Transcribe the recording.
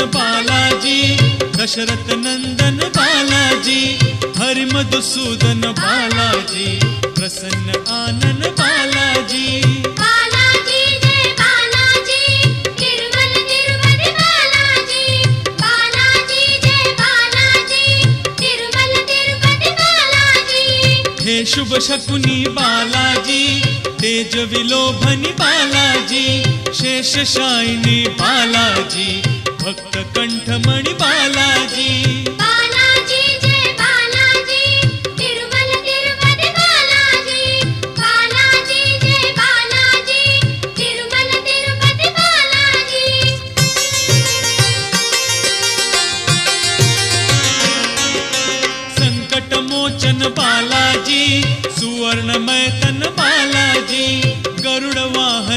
बालाजी, दशरथ नंदन बालाजी, हरि मधुसूदन बालाजी, प्रसन्न आनन बालाजी। बालाजी जय बालाजी, तिरुमल तिरुपति बालाजी। बालाजी जय बालाजी, तिरुमल तिरुपति बालाजी। हे शुभ शकुनी बालाजी, तेज विलोभनी बालाजी, शेषशायिनी बालाजी, भक्त कंठमणि बालाजी। बालाजी जय बालाजी, तिरुमल तिरुपति बालाजी। बालाजी जय बालाजी, तिरुमल तिरुपति बालाजी। संकट मोचन बालाजी, सुवर्णमय तन बालाजी, गरुड़ वाहन